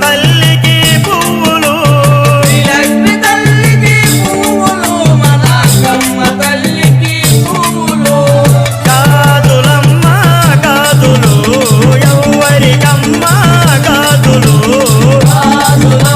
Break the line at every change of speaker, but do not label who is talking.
తల్లికి పువ్వులు
శ్రీలక్ష్మి తల్లికి పువ్వులు మన అక్కమ్మ తల్లికి పువ్వులు
గాజులమ్మ గాజులు ఎవ్వరికమ్మ గాజులు
గాజులమ్మ